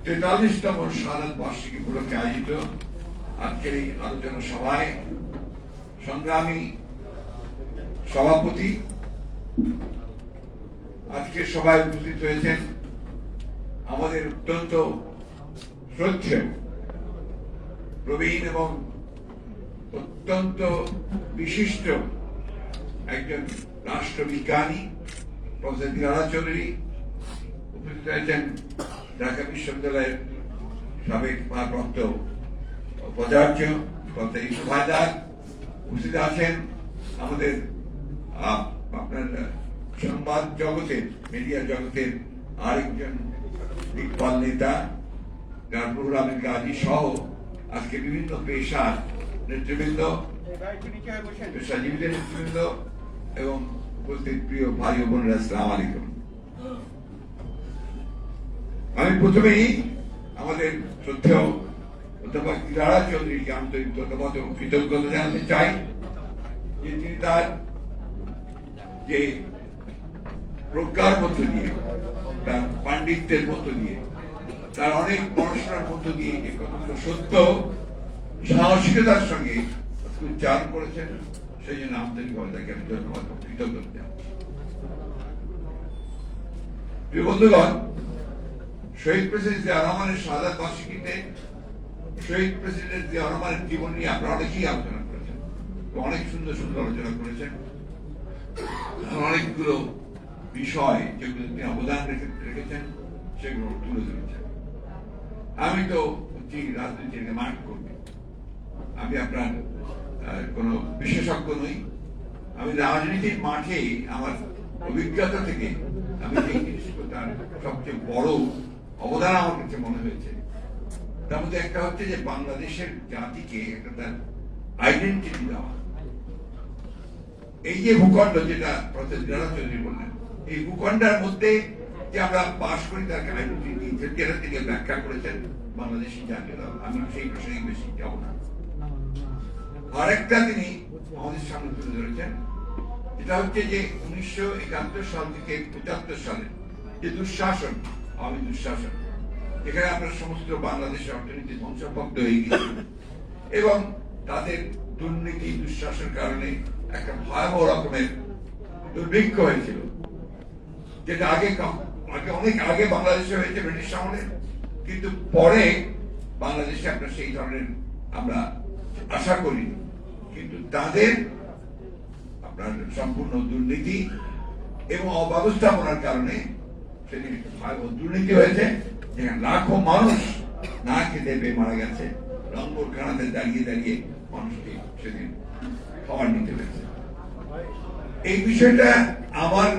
43তম শাহাদাত বার্ষিকী উপলক্ষে আয়োজিত আজকের এই আলোচনা সভায় সংগ্রামী সভাপতি আজকের সভায় উপস্থিত হয়েছেন আমাদের অত্যন্ত শ্রদ্ধেয় প্রবীণ এবং অত্যন্ত বিশিষ্ট একজন রাষ্ট্রবিজ্ঞানী প্রফেসর দিনারা চৌধুরী, উপস্থিত হয়েছেন ঢাকা বিশ্ববিদ্যালয়ের সাবেক ভারপ্রাপ্ত উপাচার্য ডক্টর ইউসুফ হায়দার, উপস্থিত আছেন আমাদের আপনার সংবাদ জগতের মিডিয়া জগতের আরেকজন দিকপাল নেতা গাজীপুর আহমেদ গাজী সহ আজকে বিভিন্ন পেশার নেতৃবৃন্দ, পেশাজীবীদের নেতৃবৃন্দ এবং উপস্থিত প্রিয় ভাই ও বোনেরা, আসসালামু আলাইকুম। আমি প্রথমেই আমাদের শ্রদ্ধেয় অধ্যাপক দিনারা চৌধুরীকে আন্তরিক ধন্যবাদ এবং কৃতজ্ঞতা জানাতে চাই যে তিনি তার যে প্রজ্ঞার মধ্য দিয়ে, তার পাণ্ডিত্যের মধ্য দিয়ে, তার অনেক পড়াশোনার মধ্য দিয়ে যে কতগুলো সত্য সাহসিকতার সঙ্গে উচ্চারণ করেছেন, সেই জন্য আন্তরিকভাবে তাকে আমি ধন্যবাদ এবং কৃতজ্ঞতা জানাই। প্রিয় বন্ধুগণ, শহীদ প্রেসিডেন্ট জিয়া রহমানের শাহাদাত বার্ষিকীতে শহীদ প্রেসিডেন্ট জিয়া রহমানের জীবন নিয়ে আপনারা অনেকেই আলোচনা করেছেন, অনেক সুন্দর সুন্দর আলোচনা করেছেন। অনেকগুলো বিষয় যেগুলো তিনি অবদান রেখেছেন সেগুলো তুলে ধরেছেন। আমি তো রাজনীতির মাঠ কর্মী, আমি আপনার কোন বিশেষজ্ঞ নই। আমি রাজনীতির মাঠে আমার অভিজ্ঞতা থেকে আমি এই জিনিসগুলো তার সবচেয়ে বড় অবদান আমার কাছে মনে হয়েছে। তার মধ্যে একটা হচ্ছে যে বাংলাদেশের জাতিকে একটা তার আইডেন্টিটি দেওয়া। এই যে ভূখণ্ড, যেটা প্রফেসর দিনারা চৌধুরী বললেন, এই ভূখণ্ডের মধ্যে যে আমরা বাস করি তাকে আইডেন্টিটি, যেটা তিনি ব্যাখ্যা করেছেন বাংলাদেশি জাতীয়তা। আমি সেই প্রসঙ্গে বেশি যাব না। আরেকটা তিনি আমাদের সামনে তুলে ধরেছেন, যেটা হচ্ছে যে 1971 সাল থেকে 75 সালে যে দুঃশাসন, আমি দুঃশাসন, এখানে আপনার সমস্ত বাংলাদেশের অর্থনীতি ধ্বংসপ্রাপ্ত হয়ে গিয়েছিল এবং তাদের দুর্নীতি দুঃশাসনের কারণে একটা ভয়াবহ রকমের দুর্ভিক্ষ হয়েছিল, যেটা আগে অনেক আগে বাংলাদেশে হয়েছে ব্রিটিশ আমলে, কিন্তু পরে বাংলাদেশে আপনার সেই ধরনের আমরা আশা করি। কিন্তু তাদের আপনার সম্পূর্ণ দুর্নীতি এবং অব্যবস্থাপনার কারণে সেদিন ভয়াবহ দুর্নীতি হয়েছে, যেখানে লাখো মানুষ না খেতে পেয়ে মারা গেছে, লঙ্গর খানাতে দাঁড়িয়ে দাঁড়িয়ে মানুষকে সেদিন খাবার নিতে হয়েছে। এই বিষয়টা আমার